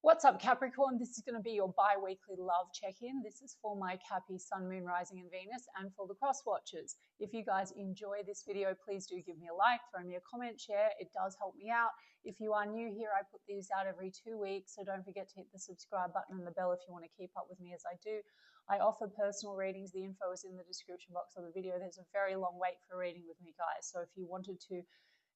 What's up, Capricorn? This is going to be your bi-weekly love check-in. This is for my Cappy, Sun, Moon, Rising and Venus, and for the cross watchers. If you guys enjoy this video, please do give me a like, throw me a comment, share. It does help me out. If you are new here, I put these out every 2 weeks, so don't forget to hit the subscribe button and the bell if you want to keep up with me as I do. I offer personal readings. The info is in the description box of the video. There's a very long wait for reading with me, guys. So if you wanted to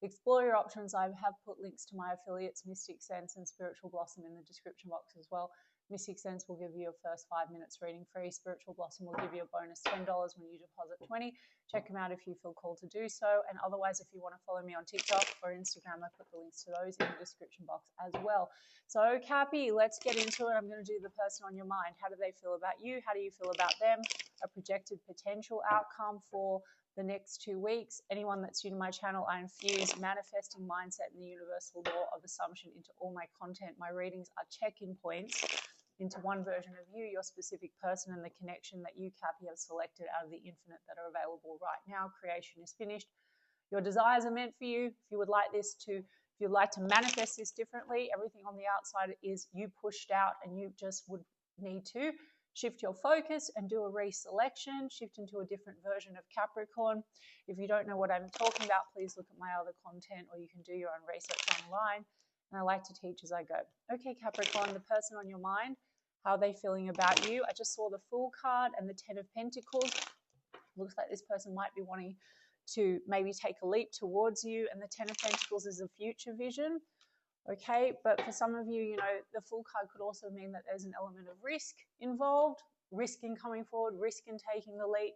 explore your options, I have put links to my affiliates, Mystic Sense and Spiritual Blossom, in the description box as well. Mystic Sense will give you your first 5 minutes reading free. Spiritual Blossom will give you a bonus $10 when you deposit $20. Check them out if you feel called to do so. And otherwise, if you want to follow me on TikTok or Instagram, I put the links to those in the description box as well. So, Cappy, let's get into it. I'm going to do the person on your mind. How do they feel about you? How do you feel about them? A projected potential outcome for the next 2 weeks. Anyone that's new to my channel, I infuse manifesting mindset and the universal law of assumption into all my content. My readings are check-in points into one version of you, your specific person, and the connection that you, Cappy, have selected out of the infinite that are available right now. Creation is finished. Your desires are meant for you. If you would like to manifest this differently, everything on the outside is you pushed out, and you just would need to shift your focus and do a reselection, shift into a different version of Capricorn. If you don't know what I'm talking about, please look at my other content, or you can do your own research online. And I like to teach as I go. Okay, Capricorn, the person on your mind, how are they feeling about you? I just saw the Fool card and the Ten of Pentacles. Looks like this person might be wanting to maybe take a leap towards you, and the Ten of Pentacles is a future vision. Okay, but for some of you, the Fool card could also mean that there's an element of risk involved, risk in coming forward, risk in taking the leap.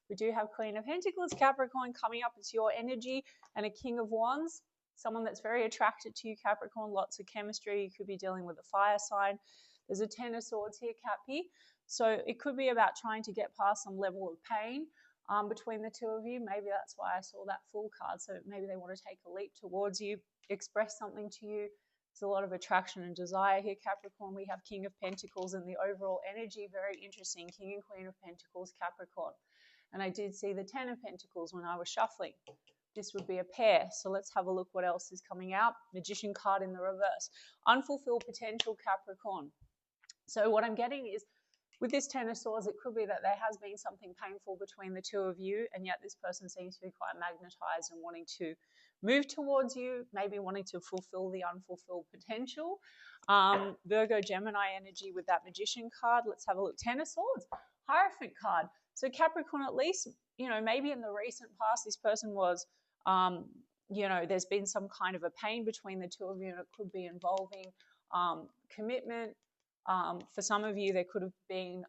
We do have Queen of Pentacles, Capricorn, coming up. It's your energy, and a King of Wands, someone that's very attracted to you, Capricorn, lots of chemistry. You could be dealing with a fire sign. There's a Ten of Swords here, Cappy. So it could be about trying to get past some level of pain between the two of you. Maybe that's why I saw that Fool card. So maybe they want to take a leap towards you, express something to you. There's a lot of attraction and desire here, Capricorn. We have King of Pentacles, and the overall energy, very interesting. King and Queen of Pentacles, Capricorn. And I did see the Ten of Pentacles when I was shuffling. This would be a pair. So let's have a look what else is coming out. Magician card in the reverse. Unfulfilled potential, Capricorn. So what I'm getting is, with this Ten of Swords, it could be that there has been something painful between the two of you, and yet this person seems to be quite magnetized and wanting to move towards you, maybe wanting to fulfill the unfulfilled potential. Virgo, Gemini energy with that Magician card. Let's have a look. Ten of Swords, Hierophant card. So Capricorn, at least, maybe in the recent past, this person was, there's been some kind of a pain between the two of you, and it could be involving commitment. For some of you, there could have been,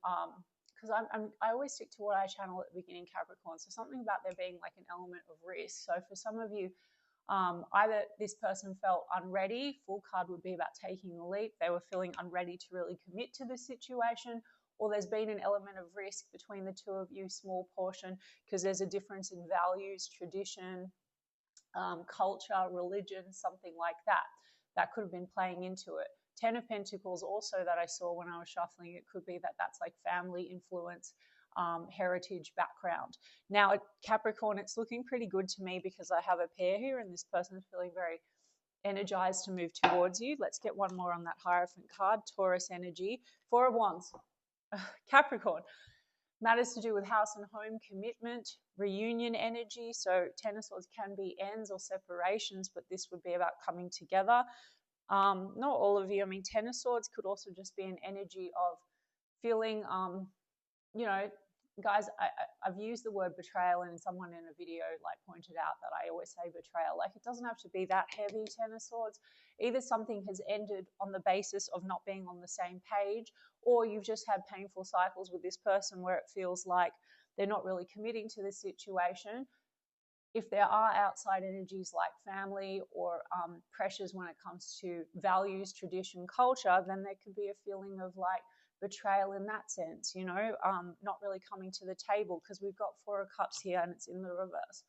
because I always stick to what I channel at the beginning, Capricorn, so something about there being like an element of risk. So for some of you, either this person felt unready, Fool card would be about taking the leap, they were feeling unready to really commit to the situation, or there's been an element of risk between the two of you, small portion, because there's a difference in values, tradition, culture, religion, something like that. That could have been playing into it. Ten of Pentacles also that I saw when I was shuffling, it could be that that's like family influence, heritage, background. Now, at Capricorn, it's looking pretty good to me because I have a pair here, and this person is feeling very energized to move towards you. Let's get one more on that Hierophant card. Taurus energy, Four of Wands. Capricorn, matters to do with house and home, commitment, reunion energy. So Ten of Swords can be ends or separations, but this would be about coming together. Not all of you. I mean, Ten of Swords could also just be an energy of feeling, guys, I've used the word betrayal, and someone in a video like pointed out that I always say betrayal. Like, it doesn't have to be that heavy, Ten of Swords. Either something has ended on the basis of not being on the same page, or you've just had painful cycles with this person where it feels like they're not really committing to the situation. If there are outside energies like family or pressures when it comes to values, tradition, culture, then there could be a feeling of like betrayal in that sense, not really coming to the table, because we've got Four of Cups here and it's in the reverse.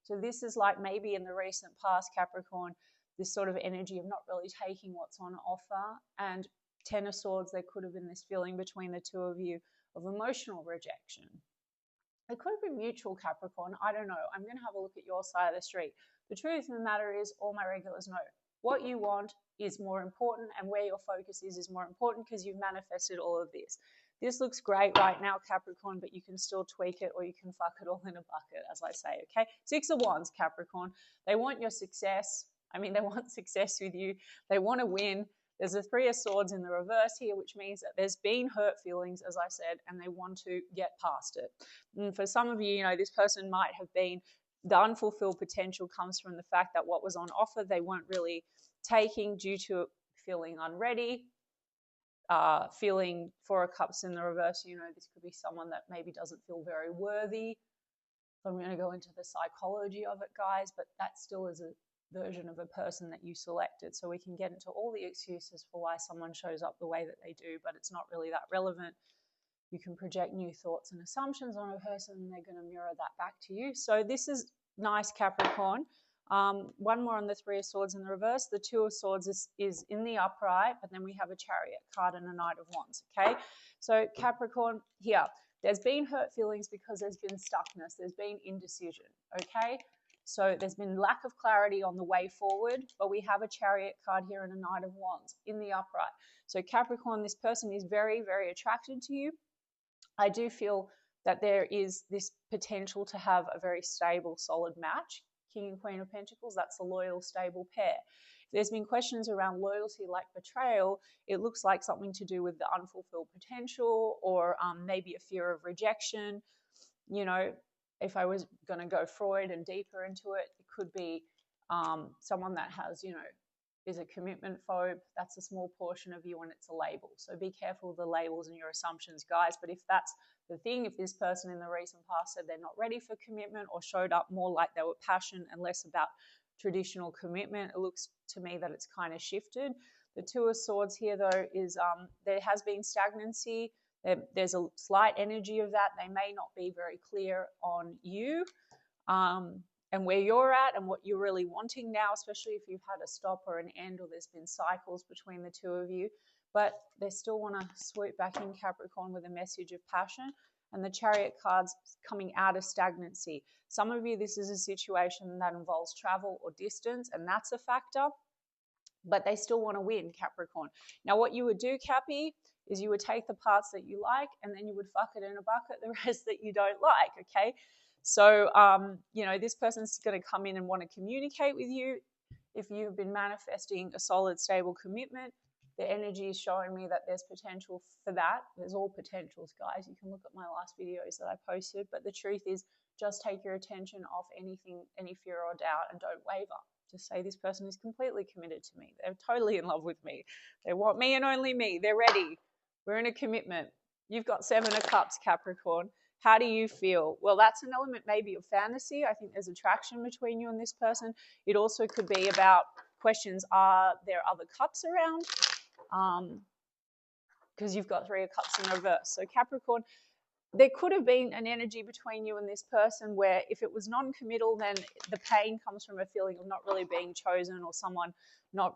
So this is like maybe in the recent past, Capricorn, this sort of energy of not really taking what's on offer. And Ten of Swords, there could have been this feeling between the two of you of emotional rejection. It could have been mutual, Capricorn. I don't know. I'm going to have a look at your side of the street. The truth of the matter is, all my regulars know what you want, is more important, and where your focus is more important, because you've manifested all of this. This looks great right now, Capricorn, but you can still tweak it, or you can fuck it all in a bucket, as I say, okay? 6 of Wands, Capricorn. They want your success. I mean, they want success with you. They want to win. There's a 3 of Swords in the reverse here, which means that there's been hurt feelings, as I said, and they want to get past it. And for some of you, this person might have been, the unfulfilled potential comes from the fact that what was on offer they weren't really taking due to feeling unready, feeling 4 of Cups in the reverse. This could be someone that maybe doesn't feel very worthy. So I'm going to go into the psychology of it, guys, but that still is a version of a person that you selected. So we can get into all the excuses for why someone shows up the way that they do, but it's not really that relevant. You can project new thoughts and assumptions on a person, and they're going to mirror that back to you. So this is nice, Capricorn. One more on the 3 of Swords in the reverse. The 2 of Swords is in the upright, but then we have a Chariot card and a Knight of Wands, okay? So Capricorn, here, there's been hurt feelings because there's been stuckness. There's been indecision, okay? So there's been lack of clarity on the way forward, but we have a Chariot card here and a Knight of Wands in the upright. So Capricorn, this person is very, very attracted to you. I do feel that there is this potential to have a very stable, solid match. King and Queen of Pentacles, that's a loyal, stable pair. If there's been questions around loyalty like betrayal, it looks like something to do with the unfulfilled potential, or maybe a fear of rejection. If I was going to go Freud and deeper into it, it could be someone that has, is a commitment phobe. That's a small portion of you, and it's a label. So be careful of the labels and your assumptions, guys. But if that's the thing, if this person in the recent past said they're not ready for commitment, or showed up more like they were passionate and less about traditional commitment, it looks to me that it's kind of shifted. The 2 of Swords here, though, is there has been stagnancy. There's a slight energy of that. They may not be very clear on you and where you're at and what you're really wanting now, especially if you've had a stop or an end, or there's been cycles between the 2 of you. But they still want to swoop back in, Capricorn, with a message of passion. And the Chariot card's coming out of stagnancy. Some of you, this is a situation that involves travel or distance, and that's a factor. But they still want to win, Capricorn. Now, what you would do, Cappy, is you would take the parts that you like, and then you would fuck it in a bucket the rest that you don't like, okay? So, this person's going to come in and want to communicate with you. If you've been manifesting a solid, stable commitment, the energy is showing me that there's potential for that. There's all potentials, guys. You can look at my last videos that I posted, but the truth is, just take your attention off anything, any fear or doubt, and don't waver. Just say, this person is completely committed to me. They're totally in love with me. They want me and only me. They're ready. We're in a commitment. You've got 7 of Cups, Capricorn. How do you feel? Well, that's an element maybe of fantasy. I think there's attraction between you and this person. It also could be about questions. Are there other cups around? Because you've got 3 of Cups in reverse. So Capricorn, there could have been an energy between you and this person where if it was non-committal, then the pain comes from a feeling of not really being chosen, or someone not,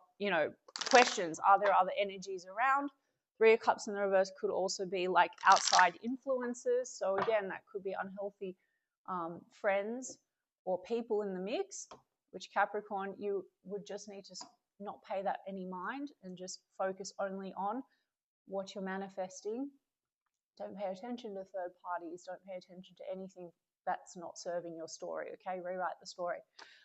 questions. Are there other energies around? 3 of Cups in the reverse could also be like outside influences. So again, that could be unhealthy friends or people in the mix, which Capricorn, you would just need to not pay that any mind and just focus only on what you're manifesting. Don't pay attention to third parties. Don't pay attention to anything that's not serving your story, okay? Rewrite the story.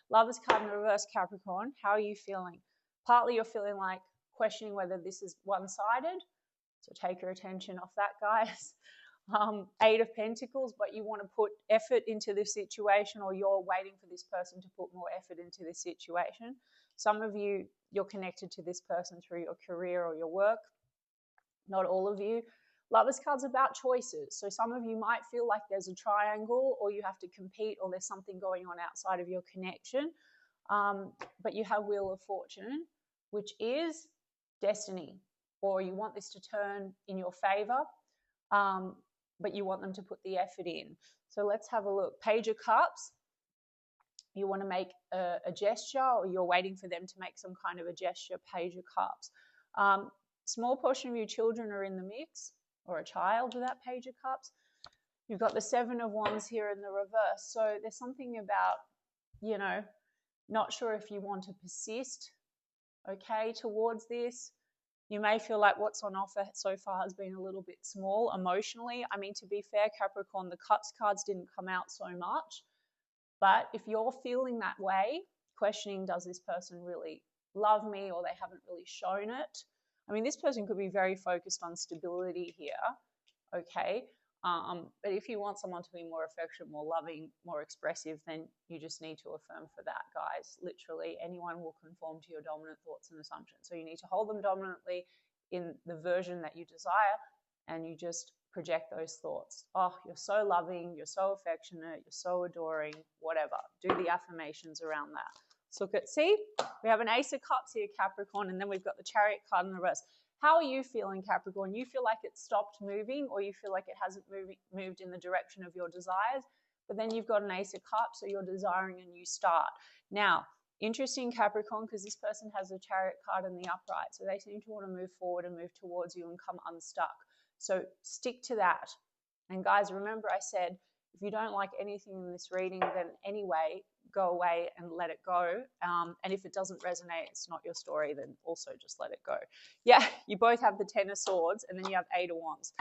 Lovers card in reverse, Capricorn. How are you feeling? Partly you're feeling like questioning whether this is one-sided. So take your attention off that, guys. 8 of Pentacles, but you want to put effort into this situation, or you're waiting for this person to put more effort into this situation. Some of you, you're connected to this person through your career or your work. Not all of you. Lovers card's about choices. So some of you might feel like there's a triangle, or you have to compete, or there's something going on outside of your connection. But you have Wheel of Fortune, which is destiny, or you want this to turn in your favor, but you want them to put the effort in. So let's have a look. Page of Cups. You want to make a gesture, or you're waiting for them to make some kind of a gesture. Page of Cups. Small portion of your children are in the mix, or a child with that Page of Cups. You've got the 7 of Wands here in the reverse. So there's something about, not sure if you want to persist okay, towards this. You may feel like what's on offer so far has been a little bit small emotionally. I mean, to be fair, Capricorn, the cups cards didn't come out so much. But if you're feeling that way, questioning, does this person really love me, or they haven't really shown it? I mean, this person could be very focused on stability here, okay? But if you want someone to be more affectionate, more loving, more expressive, then you just need to affirm for that, guys. Literally, anyone will conform to your dominant thoughts and assumptions. So you need to hold them dominantly in the version that you desire, and you just project those thoughts. Oh, you're so loving, you're so affectionate, you're so adoring, whatever. Do the affirmations around that. Let's look at, see, we have an Ace of Cups here, Capricorn, and then we've got the Chariot card in reverse. How are you feeling, Capricorn? You feel like it's stopped moving, or you feel like it hasn't moved in the direction of your desires, but then you've got an Ace of Cups, so you're desiring a new start. Now, interesting, Capricorn, because this person has a Chariot card in the upright, so they seem to want to move forward and move towards you and come unstuck. So stick to that. And guys, remember I said, if you don't like anything in this reading, then anyway, go away and let it go. And if it doesn't resonate, it's not your story, then also just let it go. Yeah, you both have the Ten of Swords, and then you have Eight of Wands.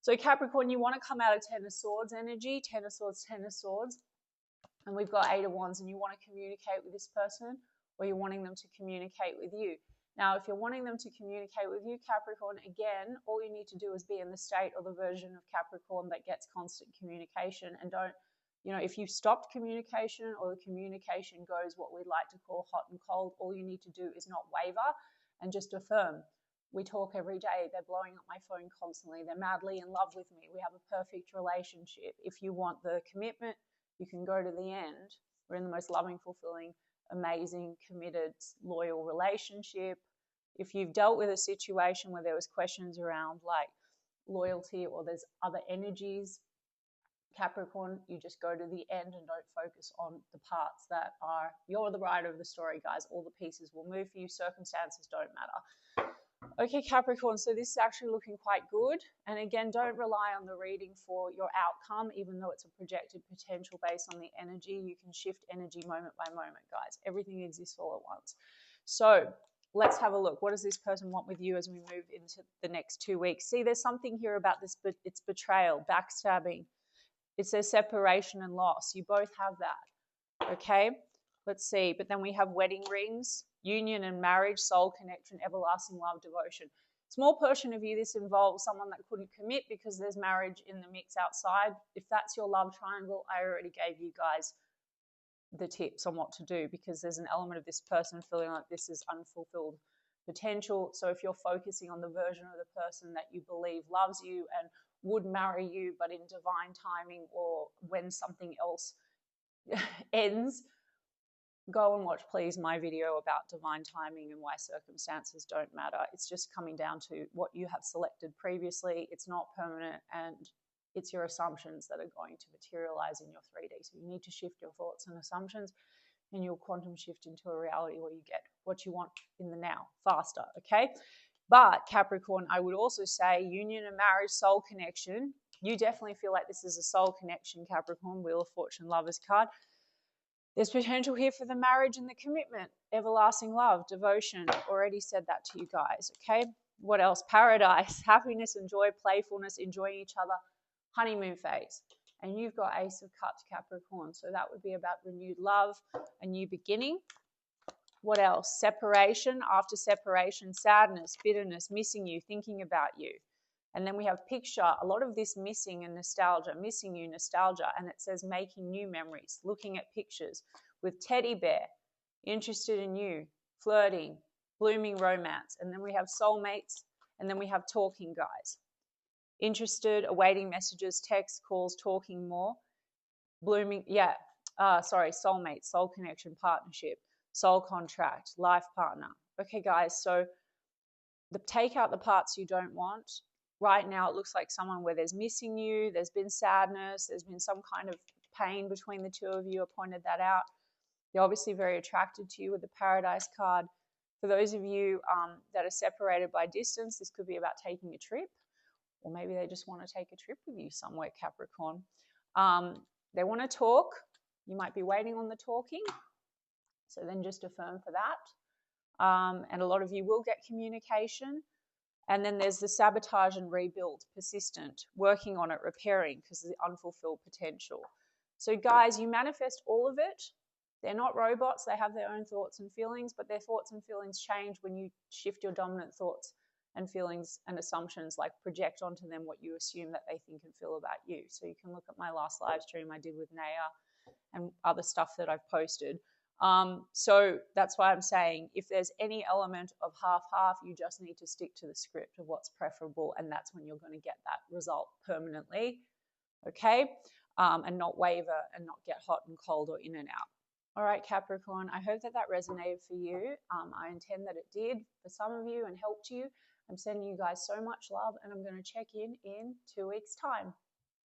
So Capricorn, you want to come out of Ten of Swords energy, Ten of Swords, Ten of Swords. And we've got Eight of Wands, and you want to communicate with this person, or you're wanting them to communicate with you. Now, if you're wanting them to communicate with you, Capricorn, again, all you need to do is be in the state or the version of Capricorn that gets constant communication, and don't, if you stopped communication or the communication goes what we'd like to call hot and cold, all you need to do is not waver and just affirm. We talk every day. They're blowing up my phone constantly. They're madly in love with me. We have a perfect relationship. If you want the commitment, you can go to the end. We're in the most loving, fulfilling, amazing, committed, loyal relationship. If you've dealt with a situation where there was questions around like loyalty, or there's other energies, Capricorn, you just go to the end and don't focus on the parts that are, you're the writer of the story, guys. All the pieces will move for you. Circumstances don't matter. Okay, Capricorn, so this is actually looking quite good. And again, don't rely on the reading for your outcome, even though it's a projected potential based on the energy. You can shift energy moment by moment, guys. Everything exists all at once. So let's have a look. What does this person want with you as we move into the next 2 weeks? See, there's something here about this, but it's betrayal, backstabbing. It says separation and loss. You both have that, okay? Let's see. But then we have wedding rings, union and marriage, soul connection, everlasting love, devotion. Small portion of you, this involves someone that couldn't commit because there's marriage in the mix outside. If that's your love triangle, I already gave you guys the tips on what to do, because there's an element of this person feeling like this is unfulfilled potential. So if you're focusing on the version of the person that you believe loves you and would marry you, but in divine timing, or when something else ends, go and watch, please, my video about divine timing and why circumstances don't matter. It's just coming down to what you have selected previously. It's not permanent, and it's your assumptions that are going to materialize in your 3D. So you need to shift your thoughts and assumptions, and you'll quantum shift into a reality where you get what you want in the now faster, okay? But Capricorn, I would also say union and marriage, soul connection. You definitely feel like this is a soul connection, Capricorn, Wheel of Fortune, Lovers card. There's potential here for the marriage and the commitment, everlasting love, devotion. Already said that to you guys, okay? What else? Paradise, happiness and joy, playfulness, enjoying each other, honeymoon phase. And you've got Ace of Cups, Capricorn. So that would be about renewed love, a new beginning. What else? Separation, after separation, sadness, bitterness, missing you, thinking about you. And then we have picture, a lot of this missing and nostalgia, missing you, nostalgia. And it says making new memories, looking at pictures with teddy bear, interested in you, flirting, blooming romance. And then we have soulmates, and then we have talking guys. Interested, awaiting messages, texts, calls, talking more. Blooming, soulmate, soul connection, partnership, soul contract, life partner. Okay, guys, so take out the parts you don't want. Right now, it looks like someone where there's missing you, there's been sadness, there's been some kind of pain between the two of you. I pointed that out. They're obviously very attracted to you with the Paradise card. For those of you that are separated by distance, this could be about taking a trip, or maybe they just want to take a trip with you somewhere, Capricorn. They want to talk. You might be waiting on the talking. So then just affirm for that. and a lot of you will get communication. And then there's the sabotage and rebuild, persistent, working on it, repairing, because of the unfulfilled potential. So guys, you manifest all of it. They're not robots. They have their own thoughts and feelings, but their thoughts and feelings change when you shift your dominant thoughts and feelings and assumptions, like project onto them what you assume that they think and feel about you. So you can look at my last live stream I did with Naya and other stuff that I've posted. So that's why I'm saying if there's any element of half-half, you just need to stick to the script of what's preferable, and that's when you're going to get that result permanently, okay? And not waver and not get hot and cold or in and out. All right, Capricorn, I hope that resonated for you. I intend that it did for some of you and helped you. I'm sending you guys so much love, and I'm going to check in 2 weeks' time.